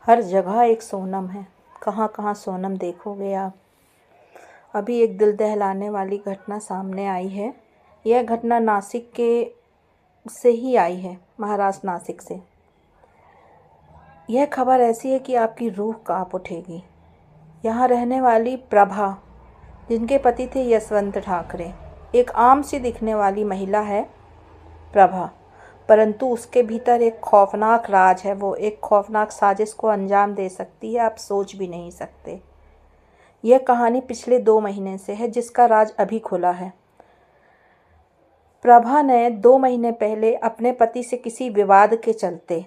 हर जगह एक सोनम है, कहाँ कहाँ सोनम देखोगे आप। अभी एक दिल दहलाने वाली घटना सामने आई है। यह घटना नासिक के से ही आई है, महाराष्ट्र नासिक से। यह खबर ऐसी है कि आपकी रूह कांप उठेगी। यहाँ रहने वाली प्रभा, जिनके पति थे यशवंत ठाकरे, एक आम सी दिखने वाली महिला है प्रभा, परंतु उसके भीतर एक खौफनाक राज है। वो एक खौफनाक साजिश को अंजाम दे सकती है, आप सोच भी नहीं सकते। यह कहानी पिछले 2 महीने से है, जिसका राज अभी खुला है। प्रभा ने 2 महीने पहले अपने पति से किसी विवाद के चलते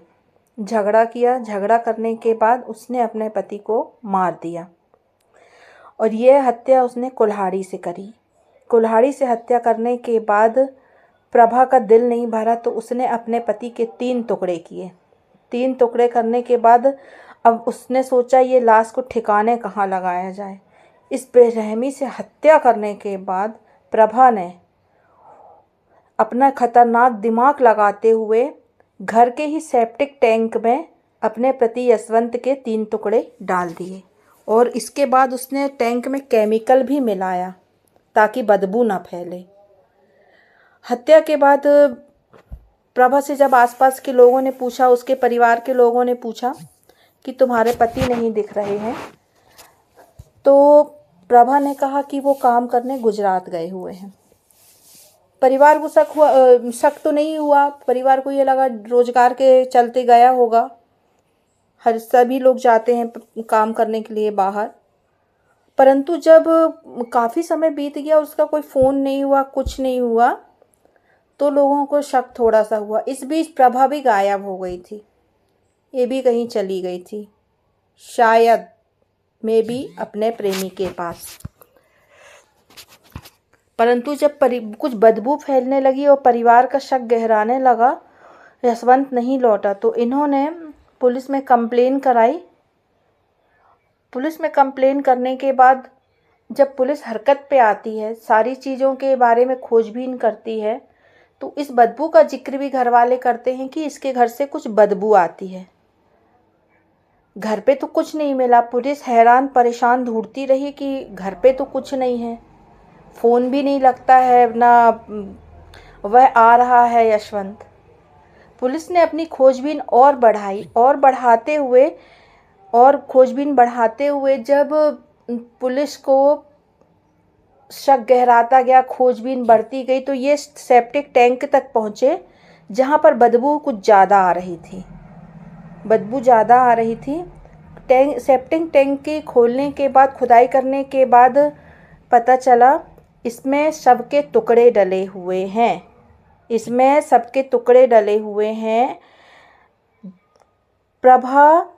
झगड़ा किया। झगड़ा करने के बाद उसने अपने पति को मार दिया और यह हत्या उसने कुल्हाड़ी से करी। कुल्हाड़ी से हत्या करने के बाद प्रभा का दिल नहीं भरा तो उसने अपने पति के 3 टुकड़े किए। 3 टुकड़े करने के बाद अब उसने सोचा ये लाश को ठिकाने कहाँ लगाया जाए। इस बेरहमी से हत्या करने के बाद प्रभा ने अपना खतरनाक दिमाग लगाते हुए घर के ही सेप्टिक टैंक में अपने पति यशवंत के 3 टुकड़े डाल दिए और इसके बाद उसने टैंक में केमिकल भी मिलाया ताकि बदबू ना फैले। हत्या के बाद प्रभा से जब आसपास के लोगों ने पूछा, उसके परिवार के लोगों ने पूछा कि तुम्हारे पति नहीं दिख रहे हैं, तो प्रभा ने कहा कि वो काम करने गुजरात गए हुए हैं। परिवार को शक तो नहीं हुआ। परिवार को ये लगा रोजगार के चलते गया होगा। हर सभी लोग जाते हैं काम करने के लिए बाहर। परंतु जब काफ़ी समय बीत गया और उसका कोई फ़ोन नहीं हुआ, कुछ नहीं हुआ, तो लोगों को शक थोड़ा सा हुआ। इस बीच प्रभा भी गायब हो गई थी, ये भी कहीं चली गई थी, शायद मे भी अपने प्रेमी के पास। परंतु जब कुछ बदबू फैलने लगी और परिवार का शक गहराने लगा, यशवंत नहीं लौटा, तो इन्होंने पुलिस में कंप्लेन कराई। पुलिस में कंप्लेन करने के बाद जब पुलिस हरकत पे आती है, सारी चीज़ों के बारे में खोजबीन करती है, तो इस बदबू का जिक्र भी घर वाले करते हैं कि इसके घर से कुछ बदबू आती है। घर पे तो कुछ नहीं मिला। पुलिस हैरान परेशान ढूंढती रही कि घर पे तो कुछ नहीं है, फ़ोन भी नहीं लगता है, ना वह आ रहा है यशवंत। पुलिस ने अपनी खोजबीन और बढ़ाई और खोजबीन बढ़ाते हुए जब पुलिस को शक गहराता गया, खोजबीन बढ़ती गई, तो ये सेप्टिक टैंक तक पहुँचे जहाँ पर बदबू कुछ ज़्यादा आ रही थी। सेप्टिक टैंक के खोलने के बाद, खुदाई करने के बाद पता चला इसमें सबके टुकड़े डले हुए हैं। प्रभा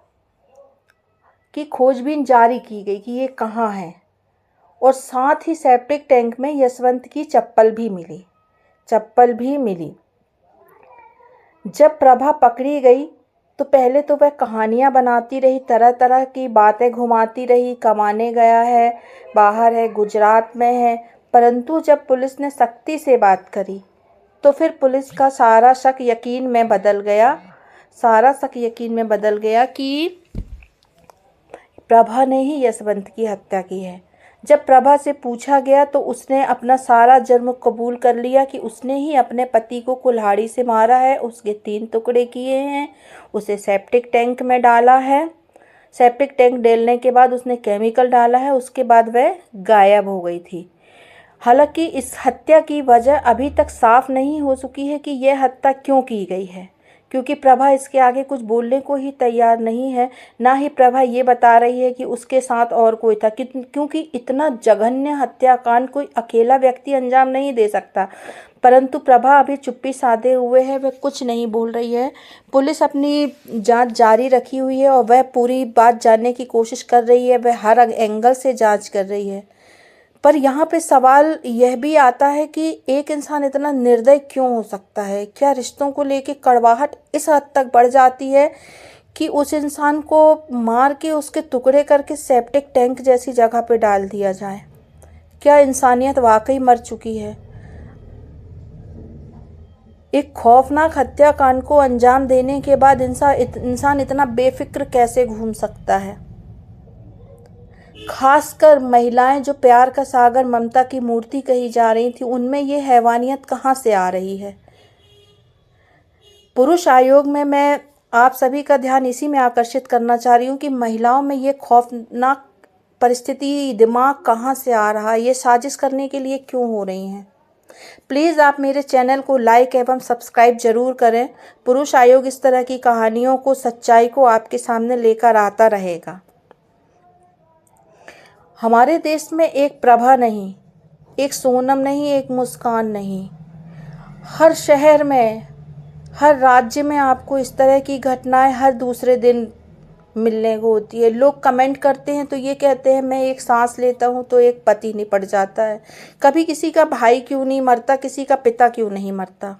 की खोजबीन जारी की गई कि ये कहाँ है, और साथ ही सेप्टिक टैंक में यशवंत की चप्पल भी मिली। जब प्रभा पकड़ी गई तो पहले तो वह कहानियाँ बनाती रही, तरह तरह की बातें घुमाती रही, कमाने गया है, बाहर है, गुजरात में है। परंतु जब पुलिस ने सख्ती से बात करी तो फिर पुलिस का सारा शक यकीन में बदल गया कि प्रभा ने ही यशवंत की हत्या की है। जब प्रभा से पूछा गया तो उसने अपना सारा जुर्म कबूल कर लिया कि उसने ही अपने पति को कुल्हाड़ी से मारा है, उसके 3 टुकड़े किए हैं, उसे सेप्टिक टैंक में डाला है। सेप्टिक टैंक डालने के बाद उसने केमिकल डाला है, उसके बाद वह गायब हो गई थी। हालांकि इस हत्या की वजह अभी तक साफ नहीं हो चुकी है कि यह हत्या क्यों की गई है, क्योंकि प्रभा इसके आगे कुछ बोलने को ही तैयार नहीं है। ना ही प्रभा ये बता रही है कि उसके साथ और कोई था, क्योंकि इतना जघन्य हत्याकांड कोई अकेला व्यक्ति अंजाम नहीं दे सकता। परंतु प्रभा अभी चुप्पी साधे हुए है, वह कुछ नहीं बोल रही है। पुलिस अपनी जांच जारी रखी हुई है और वह पूरी बात जानने की कोशिश कर रही है, वह हर एंगल से जांच कर रही है। पर यहाँ पे सवाल यह भी आता है कि एक इंसान इतना निर्दयी क्यों हो सकता है। क्या रिश्तों को लेके कड़वाहट इस हद तक बढ़ जाती है कि उस इंसान को मार के उसके टुकड़े करके सेप्टिक टैंक जैसी जगह पे डाल दिया जाए। क्या इंसानियत वाकई मर चुकी है। एक खौफनाक हत्याकांड को अंजाम देने के बाद इंसान इतना बेफिक्र कैसे घूम सकता है। खासकर महिलाएं जो प्यार का सागर, ममता की मूर्ति कही जा रही थी, उनमें ये हैवानियत कहाँ से आ रही है। पुरुष आयोग में मैं आप सभी का ध्यान इसी में आकर्षित करना चाह रही हूँ कि महिलाओं में ये खौफनाक परिस्थिति, दिमाग कहाँ से आ रहा है, ये साजिश करने के लिए क्यों हो रही हैं। प्लीज़ आप मेरे चैनल को लाइक एवं सब्सक्राइब जरूर करें। पुरुष आयोग इस तरह की कहानियों को, सच्चाई को आपके सामने लेकर आता रहेगा। हमारे देश में एक प्रभा नहीं, एक सोनम नहीं, एक मुस्कान नहीं, हर शहर में, हर राज्य में आपको इस तरह की घटनाएं हर दूसरे दिन मिलने को होती है। लोग कमेंट करते हैं तो ये कहते हैं मैं एक सांस लेता हूँ तो एक पति निपट जाता है। कभी किसी का भाई क्यों नहीं मरता, किसी का पिता क्यों नहीं मरता।